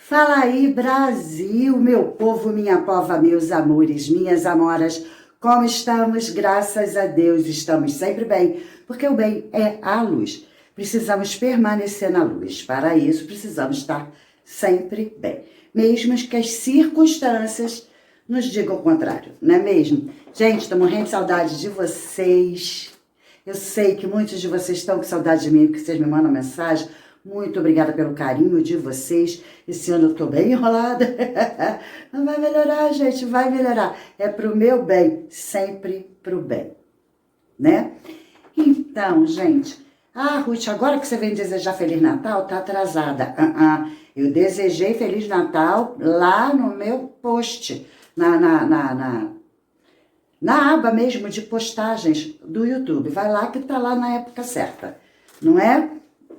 Fala aí, Brasil, meu povo, minha pova, meus amores, minhas amoras, como estamos? Graças a Deus, estamos sempre bem, porque o bem é a luz. Precisamos permanecer na luz. Para isso, precisamos estar sempre bem, mesmo que as circunstâncias nos digam o contrário, não é mesmo? Gente, estou morrendo de saudade de vocês. Eu sei que muitos de vocês estão com saudade de mim, porque vocês me mandam mensagem. Muito obrigada pelo carinho de vocês. Esse ano eu tô bem enrolada. Não vai melhorar, gente, vai melhorar. É pro meu bem, sempre pro bem, né? Então, gente, Ruth, agora que você vem desejar Feliz Natal, tá atrasada. Eu desejei Feliz Natal lá no meu post, na aba mesmo de postagens do YouTube. Vai lá que tá lá na época certa, não é?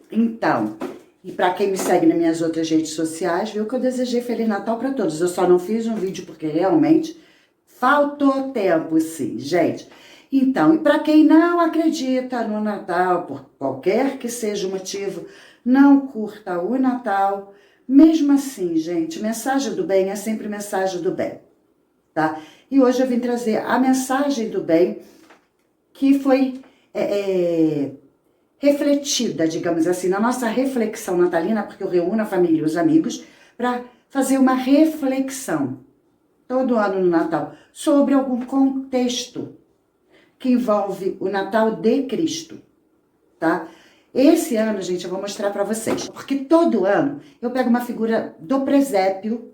Então, e para quem me segue nas minhas outras redes sociais, viu que eu desejei Feliz Natal para todos. Eu só não fiz um vídeo porque realmente faltou tempo, sim, gente. Então, e para quem não acredita no Natal, por qualquer que seja o motivo, não curta o Natal. Mesmo assim, gente, mensagem do bem é sempre mensagem do bem, tá? E hoje eu vim trazer a mensagem do bem que foi refletida, digamos assim, na nossa reflexão natalina, porque eu reúno a família e os amigos para fazer uma reflexão todo ano no Natal sobre algum contexto que envolve o Natal de Cristo, tá? Esse ano, gente, eu vou mostrar para vocês, porque todo ano eu pego uma figura do presépio,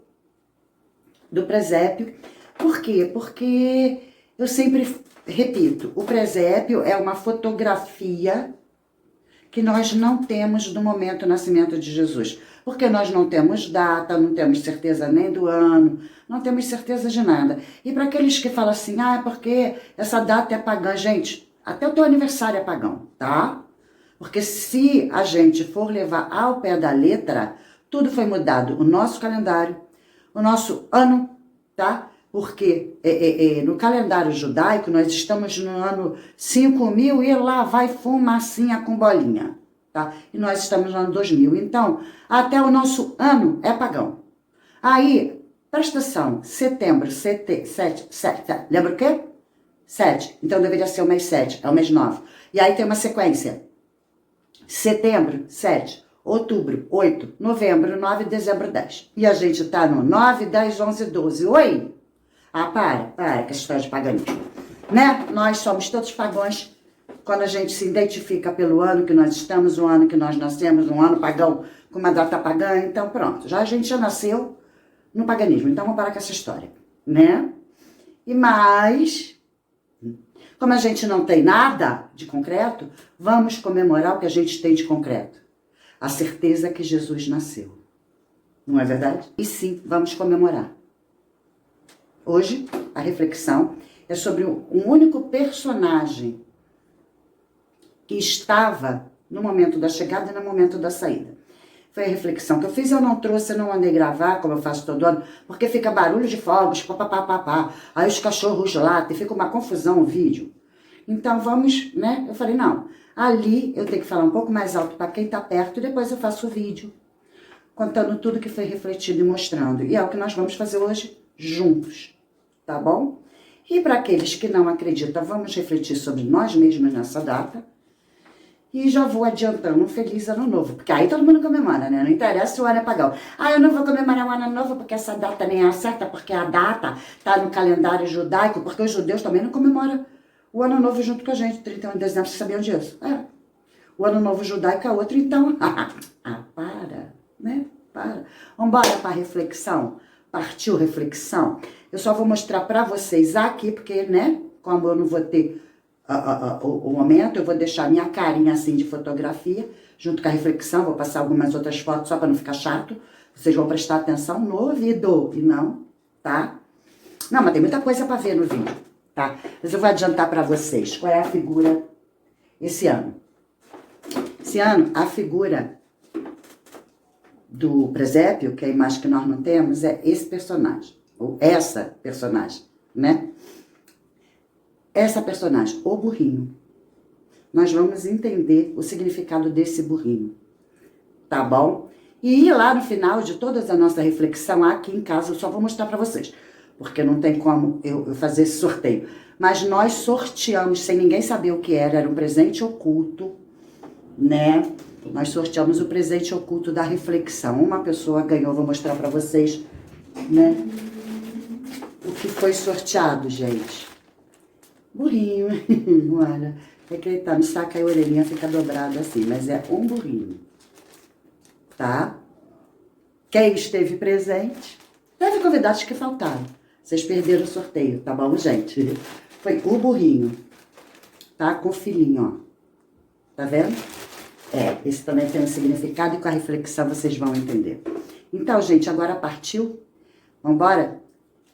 por quê? Porque eu sempre repito, o presépio é uma fotografia que nós não temos do momento do nascimento de Jesus. Porque nós não temos data, não temos certeza nem do ano, não temos certeza de nada. E para aqueles que falam assim, é porque essa data é pagã, gente, até o teu aniversário é pagão, tá? Porque se a gente for levar ao pé da letra, tudo foi mudado. O nosso calendário, o nosso ano, tá? Porque no calendário judaico nós estamos no ano 5000 e lá vai fumacinha com bolinha, tá? E nós estamos no ano 2000. Então, até o nosso ano é pagão. Aí, presta atenção, setembro, 7, lembra o quê? 7. Então deveria ser o mês 7, é o mês 9. E aí tem uma sequência. Setembro, 7. Outubro, 8. Novembro, 9. Dezembro, 10. E a gente tá no 9, 10, 11, 12. Oi? Para com essa história de paganismo, né? Nós somos todos pagãos quando a gente se identifica pelo ano que nós estamos, o ano que nós nascemos, um ano pagão com uma data pagã, então pronto. A gente já nasceu no paganismo, então vamos parar com essa história, né? E mais, como a gente não tem nada de concreto, vamos comemorar o que a gente tem de concreto. A certeza que Jesus nasceu. Não é verdade? E sim, vamos comemorar. Hoje, a reflexão é sobre um único personagem que estava no momento da chegada e no momento da saída. Foi a reflexão que eu fiz, eu não trouxe, eu não andei gravar, como eu faço todo ano, porque fica barulho de fogos, papapá, aí os cachorros latem, fica uma confusão o vídeo. Então vamos, né? Eu falei, não, ali eu tenho que falar um pouco mais alto para quem está perto e depois eu faço o vídeo, contando tudo que foi refletido e mostrando. E é o que nós vamos fazer hoje juntos, tá bom? E para aqueles que não acreditam, vamos refletir sobre nós mesmos nessa data. E já vou adiantando um feliz ano novo, porque aí todo mundo comemora, né? Não interessa se o ano é pagão. Eu não vou comemorar o ano novo porque essa data nem é certa, porque a data tá no calendário judaico, porque os judeus também não comemoram o ano novo junto com a gente, 31 de dezembro, vocês sabiam disso? O ano novo judaico é outro, então, para, né? Para. Vambora para reflexão? Partiu reflexão? Eu só vou mostrar para vocês aqui, porque, né, como eu não vou ter o momento, eu vou deixar minha carinha assim de fotografia, junto com a reflexão, vou passar algumas outras fotos só para não ficar chato. Vocês vão prestar atenção no vídeo, e não, tá? Não, mas tem muita coisa para ver no vídeo, tá? Mas eu vou adiantar para vocês qual é a figura esse ano. Esse ano, a figura do presépio, que é a imagem que nós não temos, é esse personagem, ou essa personagem, né? Essa personagem, o burrinho. Nós vamos entender o significado desse burrinho, tá bom? E lá no final de toda a nossa reflexão, aqui em casa, eu só vou mostrar para vocês, porque não tem como eu fazer esse sorteio. Mas nós sorteamos, sem ninguém saber o que era um presente oculto, né? Nós sorteamos o presente oculto da reflexão. Uma pessoa ganhou, vou mostrar para vocês, né? O que foi sorteado, gente. Burrinho, olha, é que ele tá no saco, a orelhinha fica dobrada assim, mas é um burrinho, tá? Quem esteve presente, teve convidados que faltaram. Vocês perderam o sorteio, tá bom, gente? Foi o burrinho, tá? Com o filhinho, ó. Tá vendo? Esse também tem um significado e com a reflexão vocês vão entender. Então, gente, agora partiu? Vamos embora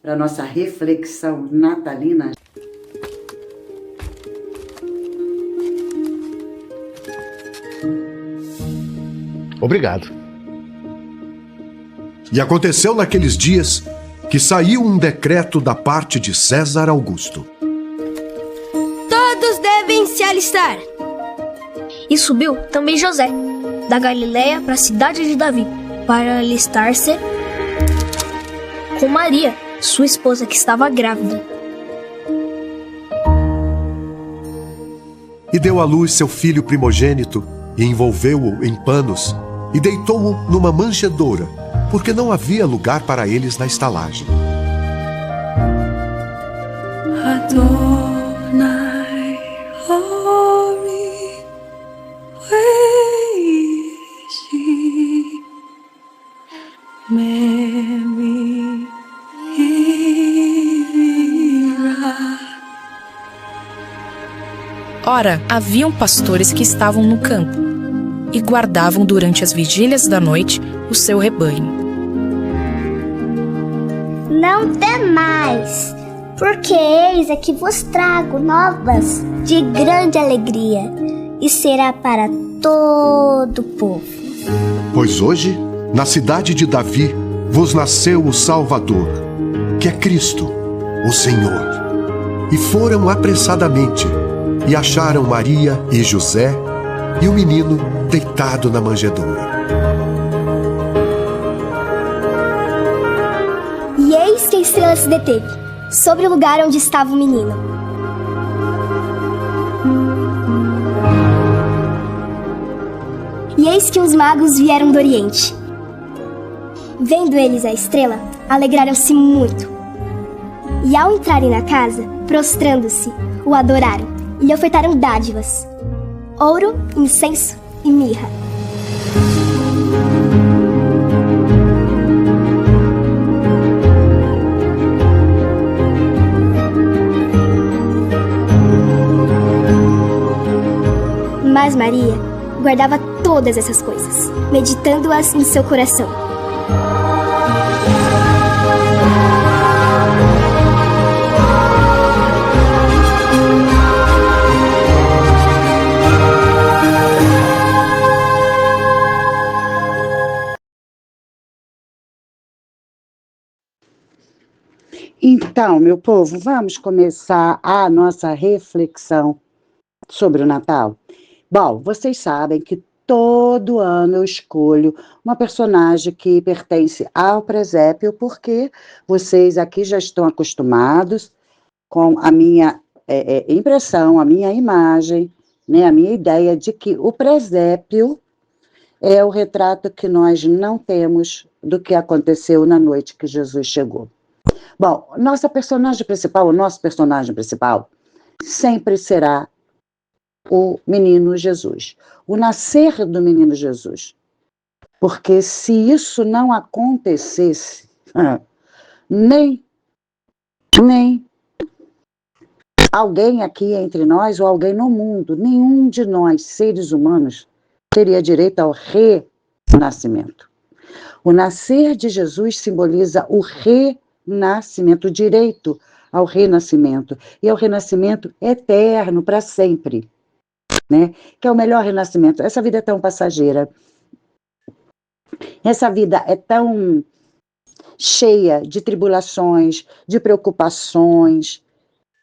para nossa reflexão natalina? Obrigado. E aconteceu naqueles dias que saiu um decreto da parte de César Augusto. Todos devem se alistar. E subiu também José, da Galiléia para a cidade de Davi, para alistar-se com Maria, sua esposa, que estava grávida. E deu à luz seu filho primogênito, e envolveu-o em panos, e deitou-o numa manjedoura, porque não havia lugar para eles na estalagem. Adonai, Hori, Weishi, Mary, Ira. Ora, haviam pastores que estavam no campo e guardavam durante as vigílias da noite o seu rebanho. Não temais, porque eis aqui vos trago novas de grande alegria, e será para todo o povo. Pois hoje, na cidade de Davi, vos nasceu o Salvador, que é Cristo, o Senhor. E foram apressadamente, e acharam Maria e José, e o menino deitado na manjedoura. E eis que a estrela se deteve, sobre o lugar onde estava o menino. E eis que os magos vieram do Oriente. Vendo eles a estrela, alegraram-se muito. E ao entrarem na casa, prostrando-se, o adoraram e lhe ofertaram dádivas: ouro, incenso e mirra. Mas Maria guardava todas essas coisas, meditando-as em seu coração. Então, meu povo, vamos começar a nossa reflexão sobre o Natal? Bom, vocês sabem que todo ano eu escolho uma personagem que pertence ao presépio, porque vocês aqui já estão acostumados com a minha impressão, a minha imagem, né, a minha ideia de que o presépio é o retrato que nós não temos do que aconteceu na noite que Jesus chegou. Bom, o nosso personagem principal sempre será o menino Jesus, o nascer do menino Jesus. Porque se isso não acontecesse, nem alguém aqui entre nós ou alguém no mundo, nenhum de nós, seres humanos, teria direito ao renascimento. O nascer de Jesus simboliza o renascimento, o direito ao renascimento, e ao renascimento eterno, para sempre, né? Que é o melhor renascimento. Essa vida é tão passageira, essa vida é tão cheia de tribulações, de preocupações,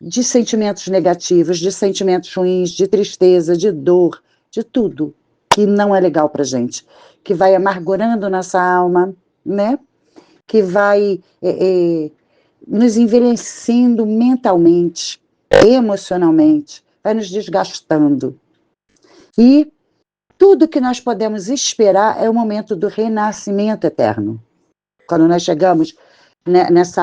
de sentimentos negativos, de sentimentos ruins, de tristeza, de dor, de tudo. que não é legal pra gente, que vai amargurando nossa alma, né? Que vai nos envelhecendo mentalmente, emocionalmente, vai nos desgastando. E tudo que nós podemos esperar é o momento do renascimento eterno. Quando nós chegamos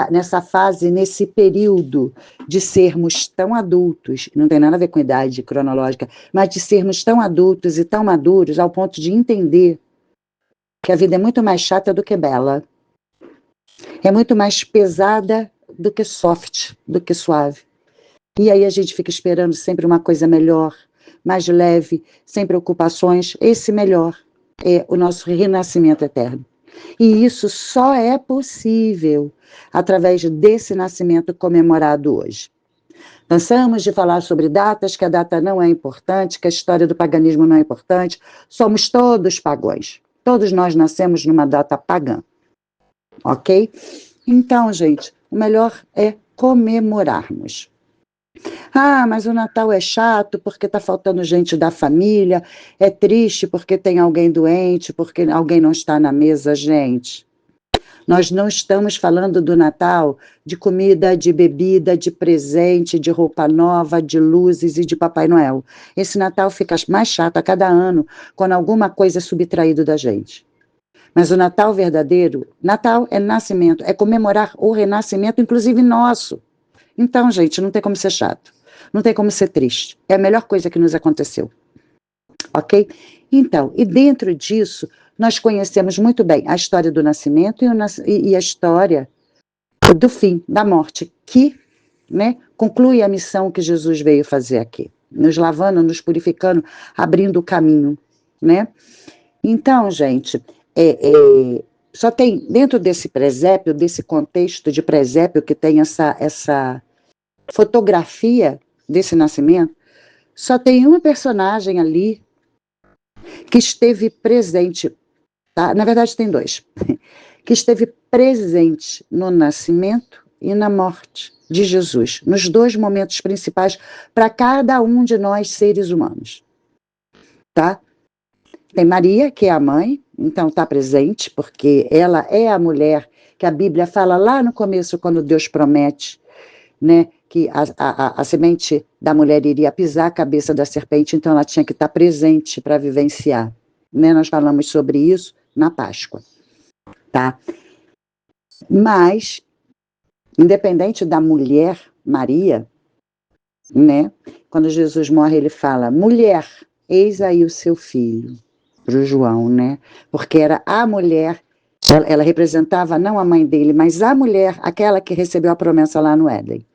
nessa fase, nesse período de sermos tão adultos, não tem nada a ver com idade cronológica, mas de sermos tão adultos e tão maduros ao ponto de entender que a vida é muito mais chata do que bela. É muito mais pesada do que soft, do que suave. E aí a gente fica esperando sempre uma coisa melhor, mais leve, sem preocupações. Esse melhor é o nosso renascimento eterno. E isso só é possível através desse nascimento comemorado hoje. Cansamos de falar sobre datas, que a data não é importante, que a história do paganismo não é importante. Somos todos pagãos. Todos nós nascemos numa data pagã. Ok? Então, gente, o melhor é comemorarmos. Ah, mas o Natal é chato porque está faltando gente da família, é triste porque tem alguém doente, porque alguém não está na mesa, gente. Nós não estamos falando do Natal de comida, de bebida, de presente, de roupa nova, de luzes e de Papai Noel. Esse Natal fica mais chato a cada ano quando alguma coisa é subtraído da gente. Mas o Natal verdadeiro, Natal é nascimento, é comemorar o renascimento, inclusive nosso. Então, gente, não tem como ser chato, não tem como ser triste. É a melhor coisa que nos aconteceu. Ok? Então, e dentro disso, nós conhecemos muito bem a história do nascimento e a história do fim, da morte, que, né, conclui a missão que Jesus veio fazer aqui, nos lavando, nos purificando, abrindo o caminho, né? Então, gente, só tem, dentro desse presépio, desse contexto de presépio que tem essa fotografia desse nascimento, só tem uma personagem ali que esteve presente, tá? Na verdade tem dois, que esteve presente no nascimento e na morte de Jesus, nos dois momentos principais para cada um de nós seres humanos, tá? Tem Maria, que é a mãe, então está presente, porque ela é a mulher que a Bíblia fala lá no começo, quando Deus promete, né, que a semente da mulher iria pisar a cabeça da serpente, então ela tinha que estar presente para vivenciar. Né? Nós falamos sobre isso na Páscoa. Tá? Mas, independente da mulher, Maria, né, quando Jesus morre, ele fala, mulher, eis aí o seu filho. Para o João, né? Porque era a mulher, ela representava não a mãe dele, mas a mulher, aquela que recebeu a promessa lá no Éden.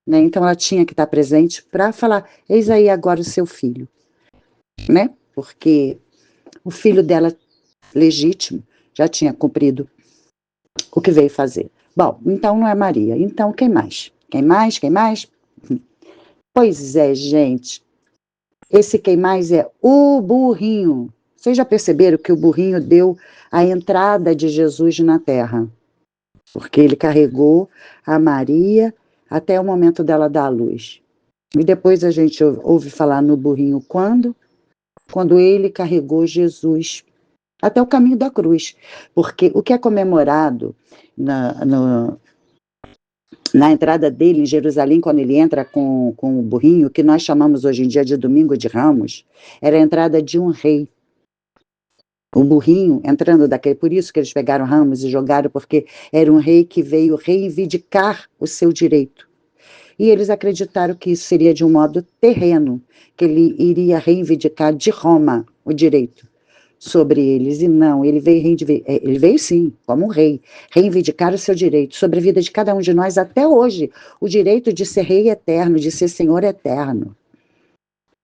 Né? Então ela tinha que estar presente para falar, eis aí agora o seu filho. Né? Porque o filho dela, legítimo, já tinha cumprido o que veio fazer. Bom, então não é Maria. Então quem mais? Quem mais? Quem mais? Pois é, gente. Esse quem mais é o burrinho. Vocês já perceberam que o burrinho deu a entrada de Jesus na terra? Porque ele carregou a Maria até o momento dela dar a luz. E depois a gente ouve falar no burrinho quando? Quando ele carregou Jesus até o caminho da cruz. Porque o que é comemorado na entrada dele em Jerusalém, quando ele entra com o burrinho, que nós chamamos hoje em dia de Domingo de Ramos, era a entrada de um rei. O burrinho entrando daquele, por isso que eles pegaram ramos e jogaram, porque era um rei que veio reivindicar o seu direito. E eles acreditaram que isso seria de um modo terreno, que ele iria reivindicar de Roma o direito sobre eles. E não, ele veio sim, como um rei, reivindicar o seu direito sobre a vida de cada um de nós até hoje, o direito de ser rei eterno, de ser senhor eterno,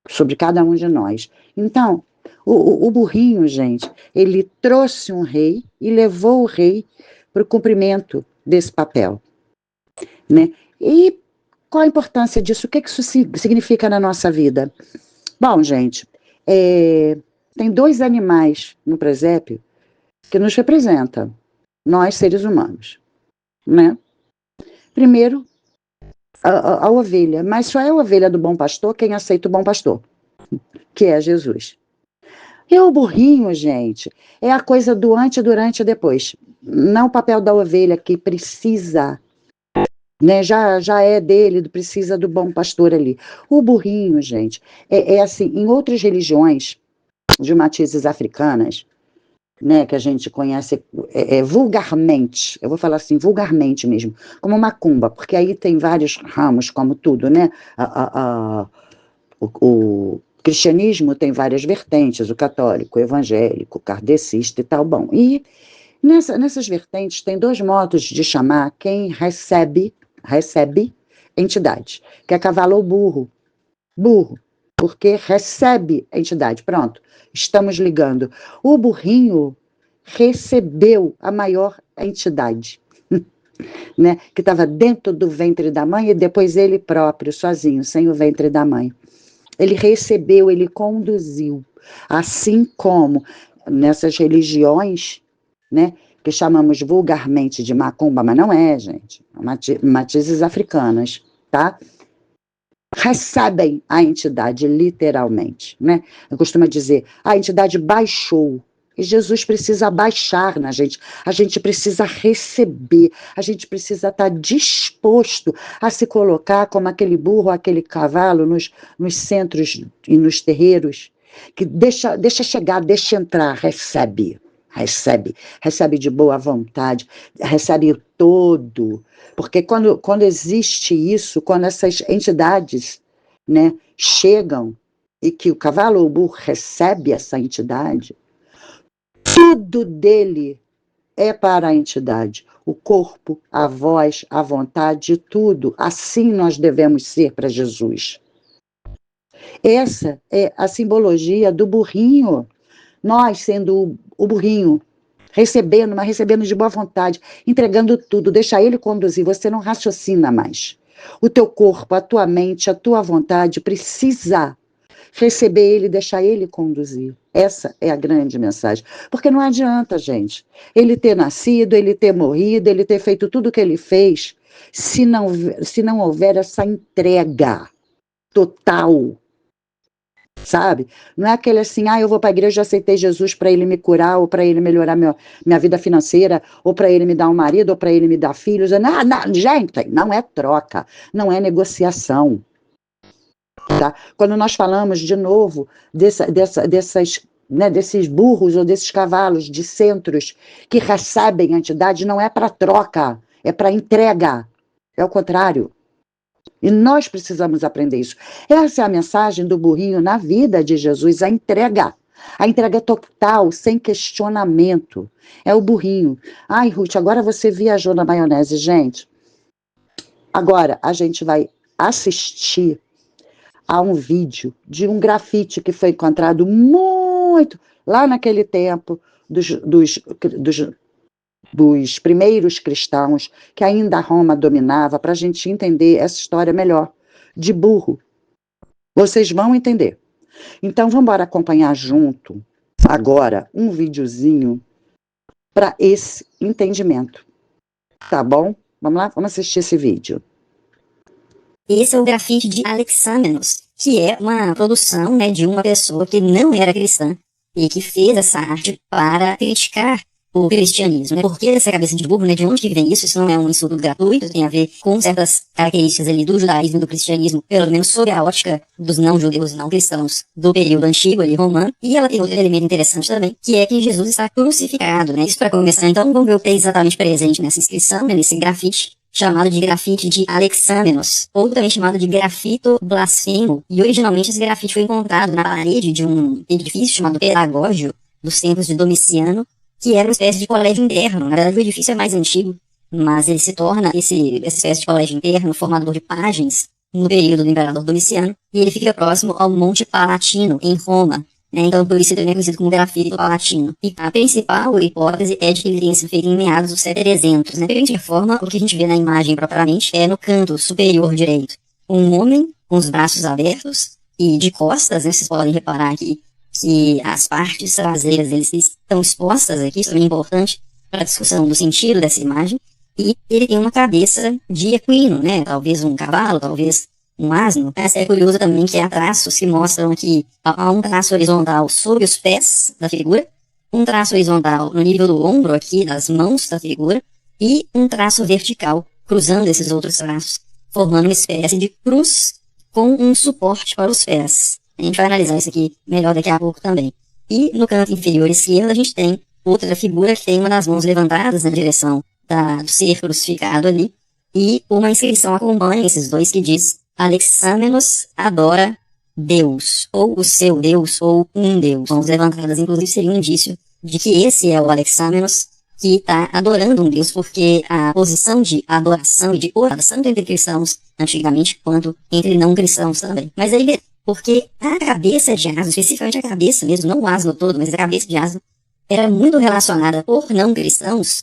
sobre cada um de nós. Então, o burrinho, gente, ele trouxe um rei e levou o rei para o cumprimento desse papel, né? E qual a importância disso? O que isso significa na nossa vida? Bom, gente, tem dois animais no presépio que nos representam, nós seres humanos, né? Primeiro, a ovelha, mas só é a ovelha do bom pastor quem aceita o bom pastor, que é Jesus. E o burrinho, gente, é a coisa do antes, durante e depois. Não o papel da ovelha que precisa, né? Já é dele, precisa do bom pastor ali. O burrinho, gente, é assim, em outras religiões de matizes africanas, né, que a gente conhece vulgarmente, eu vou falar assim, vulgarmente mesmo, como macumba, porque aí tem vários ramos, como tudo, né? O cristianismo tem várias vertentes, o católico, o evangélico, o kardecista e tal. Bom, e nessas vertentes tem dois modos de chamar quem recebe entidade, que é cavalo ou burro. Burro, porque recebe a entidade. Pronto, estamos ligando. O burrinho recebeu a maior entidade, né, que estava dentro do ventre da mãe e depois ele próprio, sozinho, sem o ventre da mãe. Ele recebeu, ele conduziu. Assim como nessas religiões, né, que chamamos vulgarmente de macumba, mas não é, gente, matizes africanas, tá? Recebem a entidade, literalmente, né? Eu costumo dizer, a entidade baixou, e Jesus precisa baixar na gente, a gente precisa receber, a gente precisa estar disposto a se colocar como aquele burro, aquele cavalo nos centros e nos terreiros, que deixa chegar, deixa entrar, recebe de boa vontade, recebe todo, porque quando existe isso, quando essas entidades, né, chegam e que o cavalo ou o burro recebe essa entidade, tudo dele é para a entidade, o corpo, a voz, a vontade, tudo, assim nós devemos ser para Jesus. Essa é a simbologia do burrinho, nós sendo o burrinho, recebendo, mas recebendo de boa vontade, entregando tudo, deixa ele conduzir, você não raciocina mais. O teu corpo, a tua mente, a tua vontade precisa receber ele, deixar ele conduzir. Essa é a grande mensagem. Porque não adianta, gente, ele ter nascido, ele ter morrido, ele ter feito tudo o que ele fez, se não houver essa entrega total, sabe? Não é aquele assim, eu vou para a igreja, aceitei Jesus para ele me curar, ou para ele melhorar minha vida financeira, ou para ele me dar um marido, ou para ele me dar filhos. Não, gente, não é troca, não é negociação. Tá? Quando nós falamos, de novo, desses burros ou desses cavalos de centros que recebem a entidade, não é para troca, é para entrega. É o contrário. E nós precisamos aprender isso. Essa é a mensagem do burrinho na vida de Jesus, a entrega total, sem questionamento. É o burrinho. Ai, Ruth, agora você viajou na maionese, gente. Agora a gente vai assistir a um vídeo de um grafite que foi encontrado muito lá naquele tempo dos primeiros cristãos, que ainda Roma dominava, para a gente entender essa história melhor, de burro. Vocês vão entender. Então, vamos embora acompanhar junto, agora, um videozinho para esse entendimento. Tá bom? Vamos lá? Vamos assistir esse vídeo. Esse é o grafite de Alexamenos, que é uma produção, né, de uma pessoa que não era cristã e que fez essa arte para criticar o cristianismo, né? Por que essa cabeça de burro, né? De onde que vem isso? Isso não é um insulto gratuito, tem a ver com certas características ali do judaísmo e do cristianismo, pelo menos sob a ótica dos não-judeus e não-cristãos do período antigo ali, romano. E ela tem outro elemento interessante também, que é que Jesus está crucificado, né? Isso para começar, então, vamos ver o que é exatamente presente nessa inscrição, né? Nesse grafite, chamado de grafite de Alexamenos, ou também chamado de grafito blasfemo. E originalmente esse grafite foi encontrado na parede de um edifício chamado Peragógio, dos tempos de Domiciano, que era uma espécie de colégio interno. Na verdade, o edifício é mais antigo, mas ele se torna essa espécie de colégio interno, formador de páginas, no período do imperador Domiciano, e ele fica próximo ao Monte Palatino, em Roma, né? Então, por isso ele também é conhecido como grafito palatino. E a principal hipótese é de que ele tenha sido feito em meados do século 300, né? De qualquer forma, o que a gente vê na imagem propriamente é no canto superior direito um homem com os braços abertos e de costas, né? Vocês podem reparar aqui que as partes traseiras deles estão expostas aqui, isso é importante para a discussão do sentido dessa imagem, e ele tem uma cabeça de equino, né? Talvez um cavalo, talvez um asno. Essa é curioso também que há traços que mostram que há um traço horizontal sobre os pés da figura, um traço horizontal no nível do ombro aqui, das mãos da figura, e um traço vertical cruzando esses outros traços, formando uma espécie de cruz com um suporte para os pés. A gente vai analisar isso aqui melhor daqui a pouco também. E no canto inferior esquerdo a gente tem outra figura que tem uma das mãos levantadas na direção do ser crucificado ali, e uma inscrição acompanha esses dois que diz: Alexamenos adora Deus, ou o seu Deus, ou um Deus. Mãos levantadas, inclusive, seria um indício de que esse é o Alexamenos que está adorando um Deus, porque a posição de adoração e de oração, tanto entre cristãos antigamente, quanto entre não cristãos também. Mas aí, porque a cabeça de asno, especificamente a cabeça mesmo, não o asno todo, mas a cabeça de asno, era muito relacionada por não cristãos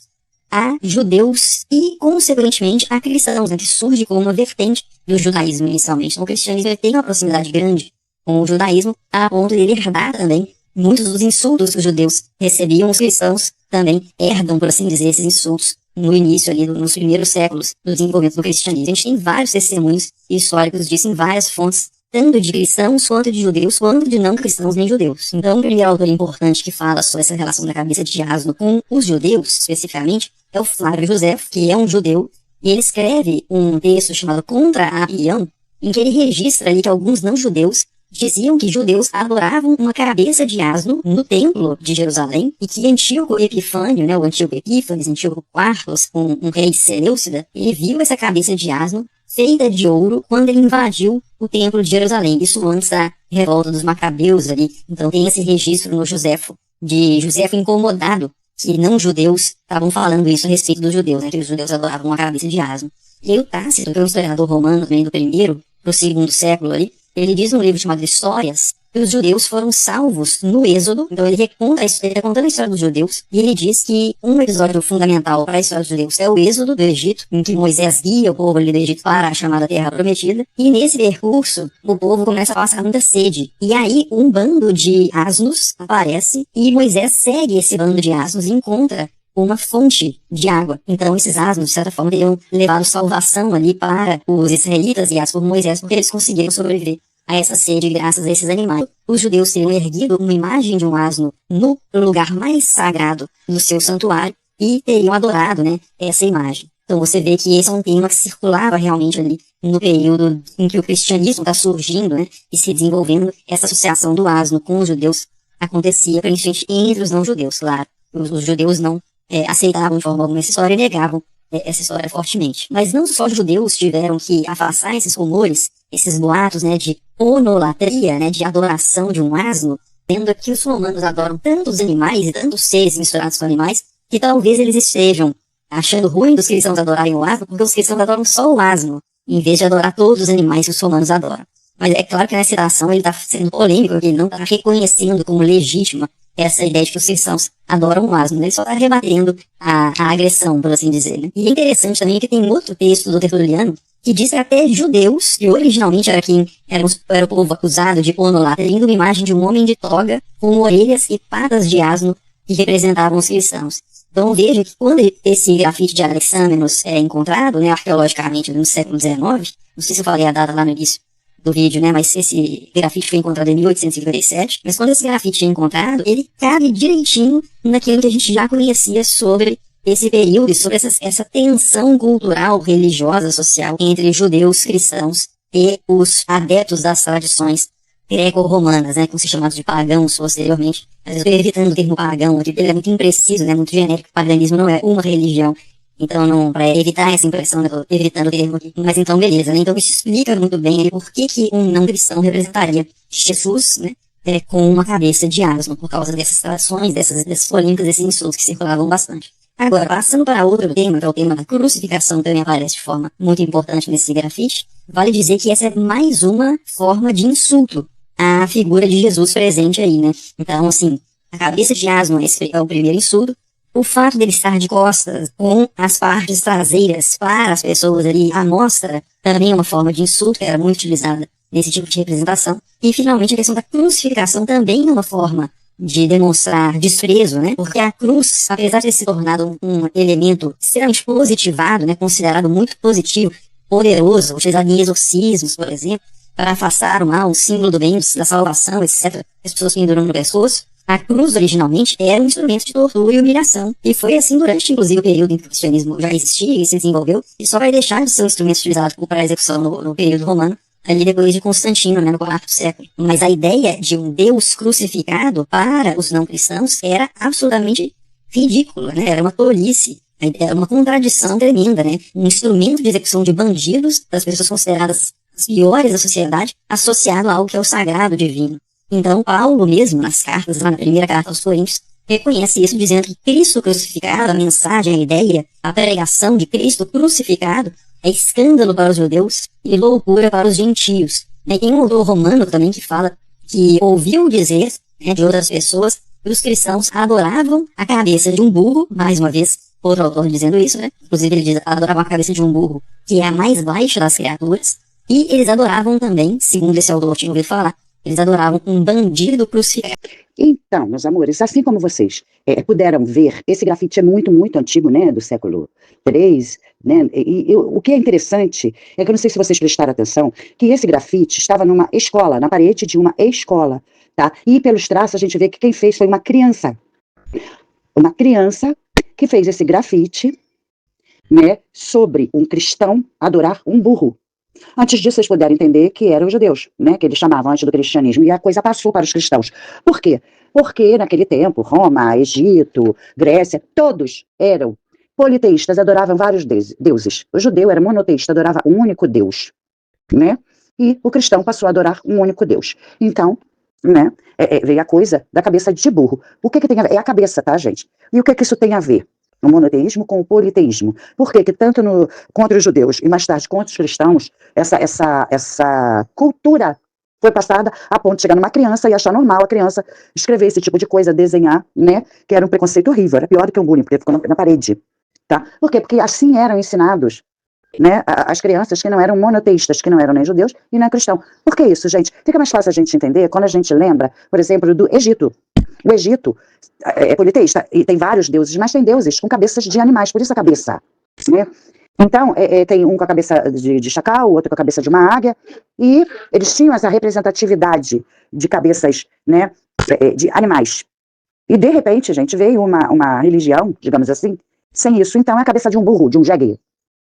a judeus e, consequentemente, a cristãos, né, que surge como uma vertente do judaísmo inicialmente. Então, o cristianismo tem uma proximidade grande com o judaísmo, a ponto de ele herdar também muitos dos insultos que os judeus recebiam. Os cristãos também herdam, por assim dizer, esses insultos no início ali, nos primeiros séculos do desenvolvimento do cristianismo. A gente tem vários testemunhos históricos disso em várias fontes, tanto de cristãos, quanto de judeus, quanto de não cristãos nem judeus. Então, o primeiro autor importante que fala sobre essa relação da cabeça de asno com os judeus, especificamente, é o Flávio Josefo, que é um judeu, e ele escreve um texto chamado Contra a Apião, em que ele registra ali que alguns não-judeus diziam que judeus adoravam uma cabeça de asno no templo de Jerusalém, e que Antíoco Epifânio, né, o Antíoco Epífanes, Antíoco IV, um rei Seleucida, ele viu essa cabeça de asno feita de ouro quando ele invadiu o templo de Jerusalém. Isso antes da revolta dos Macabeus ali. Então tem esse registro no Josefo, de Josefo incomodado que não-judeus estavam falando isso a respeito dos judeus, né, que os judeus adoravam uma cabeça de asno. E aí o Tácito, que é um historiador romano também do primeiro para o segundo século ali, ele diz num livro chamado Histórias que os judeus foram salvos no Êxodo. Então ele reconta ele está contando a história dos judeus, e ele diz que um episódio fundamental para a história dos judeus é o Êxodo do Egito, em que Moisés guia o povo ali do Egito para a chamada Terra Prometida, e nesse percurso o povo começa a passar muita sede, e aí um bando de asnos aparece, e Moisés segue esse bando de asnos e encontra uma fonte de água. Então esses asnos, de certa forma, teriam levado salvação ali para os israelitas guiados por Moisés, porque eles conseguiram sobreviver a essa sede graças a esses animais. Os judeus teriam erguido uma imagem de um asno no lugar mais sagrado do seu santuário e teriam adorado, né, essa imagem. Então você vê que esse é um tema que circulava realmente ali no período em que o cristianismo está surgindo, né, e se desenvolvendo. Essa associação do asno com os judeus acontecia principalmente entre os não-judeus, claro. Os judeus não aceitavam de forma alguma essa história e negavam essa história fortemente. Mas não só os judeus tiveram que afastar esses rumores, esses boatos, né, de onolatria, né, de adoração de um asno, tendo que os romanos adoram tantos animais e tantos seres misturados com animais, que talvez eles estejam achando ruim dos cristãos adorarem o asno, porque os cristãos adoram só o asno, em vez de adorar todos os animais que os romanos adoram. Mas é claro que nessa citação ele está sendo polêmico, porque ele não está reconhecendo como legítima essa ideia de que os cristãos adoram o asno, né? Ele só está rebatendo a agressão, por assim dizer, né? E é interessante também que tem outro texto do Tertuliano que diz que até judeus, que originalmente era o povo acusado de onolatria, tendo uma imagem de um homem de toga com orelhas e patas de asno que representavam os cristãos. Então veja que quando esse grafite de Alexamenos é encontrado, né, arqueologicamente no século XIX, não sei se eu falei a data lá no início do vídeo, né, mas esse grafite foi encontrado em 1857, mas quando esse grafite é encontrado, ele cabe direitinho naquilo que a gente já conhecia sobre esse período e sobre essa tensão cultural, religiosa, social entre judeus, cristãos e os adeptos das tradições greco-romanas, né, como se chamados de pagãos posteriormente. Às vezes eu estou evitando o termo pagão, porque ele é muito impreciso, né, muito genérico. O paganismo não é uma religião. Então, para evitar essa impressão, eu tô evitando o termo aqui. Mas então, beleza, né? Então isso explica muito bem por que um não cristão representaria Jesus, né, com uma cabeça de asno, por causa dessas tradições, dessas polêmicas, desses insultos que circulavam bastante. Agora, passando para outro tema, que é o tema da crucificação, que também aparece de forma muito importante nesse grafite, vale dizer que essa é mais uma forma de insulto à figura de Jesus presente aí, né? Então, assim, a cabeça de asno é o primeiro insulto. O fato dele estar de costas com as partes traseiras para as pessoas ali à mostra também é uma forma de insulto que era muito utilizada nesse tipo de representação. E finalmente a questão da crucificação também é uma forma de demonstrar desprezo, né? Porque a cruz, apesar de ter se tornado um elemento extremamente positivado, né, considerado muito positivo poderoso, utilizado em exorcismos, por exemplo, para afastar o mal, o símbolo do bem, da salvação, etc. As pessoas penduram no pescoço. A cruz, originalmente, era um instrumento de tortura e humilhação. E foi assim durante, inclusive, o período em que o cristianismo já existia e se desenvolveu, e só vai deixar de ser um instrumento utilizado para a execução no período romano, ali depois de Constantino, né, no quarto século. Mas a ideia de um Deus crucificado para os não cristãos era absolutamente ridícula, né? Era uma tolice. Era uma contradição tremenda, né? Um instrumento de execução de bandidos, das pessoas consideradas as piores da sociedade, associado a algo que é o sagrado divino. Então, Paulo mesmo, nas cartas, lá na primeira carta aos Coríntios, reconhece isso, dizendo que Cristo crucificado, a mensagem, a ideia, a pregação de Cristo crucificado, é escândalo para os judeus e loucura para os gentios. E tem um autor romano também que fala que ouviu dizer, né, de outras pessoas que os cristãos adoravam a cabeça de um burro, mais uma vez, outro autor dizendo isso, né? Inclusive ele diz, adoravam a cabeça de um burro, que é a mais baixa das criaturas, e eles adoravam também, segundo esse autor tinha ouvido falar, eles adoravam um bandido crucificado. Então, meus amores, assim como vocês puderam ver, esse grafite é muito, muito antigo, né, do século III, né, o que é interessante é que eu não sei se vocês prestaram atenção, que esse grafite estava numa escola, na parede de uma escola, tá? E pelos traços a gente vê que quem fez foi uma criança que fez esse grafite, né, sobre um cristão adorar um burro. Antes disso, vocês puderam entender que eram os judeus, né, que eles chamavam antes do cristianismo, e a coisa passou para os cristãos. Por quê? Porque naquele tempo, Roma, Egito, Grécia, todos eram politeístas, adoravam vários deuses. O judeu era monoteísta, adorava um único Deus, né? E o cristão passou a adorar um único Deus. Então, né, veio a coisa da cabeça de burro. O que tem a ver? É a cabeça, tá, gente? E o que isso tem a ver? O monoteísmo com o politeísmo. Por quê? Que tanto contra os judeus e mais tarde contra os cristãos, essa cultura foi passada a ponto de chegar numa criança e achar normal a criança escrever esse tipo de coisa, desenhar, né? Que era um preconceito horrível, era pior do que um bullying, porque ficou na parede, tá? Por quê? Porque assim eram ensinados, né, as crianças que não eram monoteístas, que não eram nem judeus e nem cristãos. Por que isso, gente? Fica mais fácil a gente entender quando a gente lembra, por exemplo, do Egito. O Egito é politeísta e tem vários deuses, mas tem deuses com cabeças de animais, por isso a cabeça, né? Então, tem um com a cabeça de chacal, outro com a cabeça de uma águia, e eles tinham essa representatividade de cabeças, né, de animais. E, de repente, gente, veio uma religião, digamos assim, sem isso. Então, é a cabeça de um burro, de um jegue,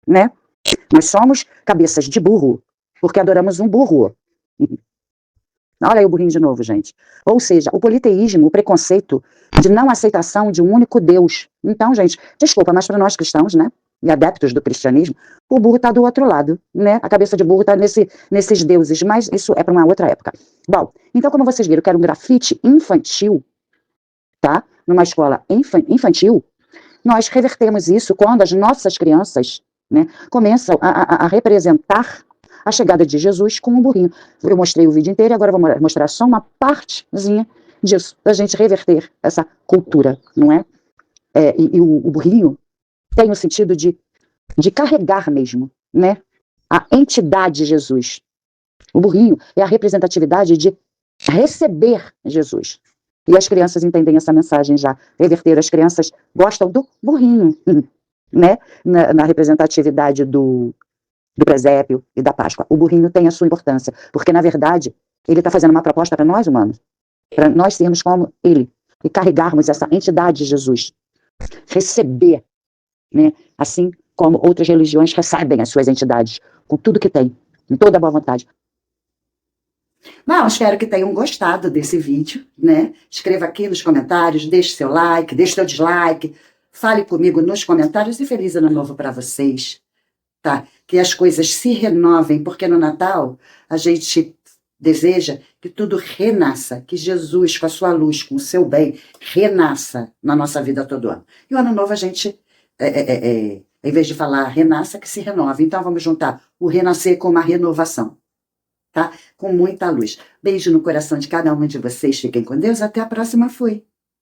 né? Nós somos cabeças de burro, porque adoramos um burro. Olha aí o burrinho de novo, gente. Ou seja, o politeísmo, o preconceito de não aceitação de um único Deus. Então, gente, desculpa, mas para nós cristãos, né, e adeptos do cristianismo, o burro está do outro lado, né? A cabeça de burro está nesses deuses, mas isso é para uma outra época. Bom, então como vocês viram que era um grafite infantil, tá? Numa escola infantil, nós revertemos isso quando as nossas crianças, né, começam a representar a chegada de Jesus com um burrinho. Eu mostrei o vídeo inteiro e agora vou mostrar só uma partezinha disso, da gente reverter essa cultura, não é? E o burrinho tem o sentido de carregar mesmo, né? A entidade Jesus. O burrinho é a representatividade de receber Jesus. E as crianças entendem essa mensagem já. Reverter, as crianças gostam do burrinho, né? Na representatividade do presépio e da Páscoa. O burrinho tem a sua importância, porque, na verdade, ele está fazendo uma proposta para nós, humanos, para nós sermos como ele, e carregarmos essa entidade de Jesus. Receber, né? Assim como outras religiões recebem as suas entidades, com tudo que tem, com toda a boa vontade. Bom, espero que tenham gostado desse vídeo, né? Escreva aqui nos comentários, deixe seu like, deixe seu dislike, fale comigo nos comentários e feliz ano novo para vocês. Tá? Que as coisas se renovem, porque no Natal a gente deseja que tudo renasça, que Jesus, com a sua luz, com o seu bem, renasça na nossa vida todo ano. E o ano novo a gente, em vez de falar renasça, que se renove. Então vamos juntar o renascer com uma renovação, tá? Com muita luz. Beijo no coração de cada um de vocês, fiquem com Deus, até a próxima, fui!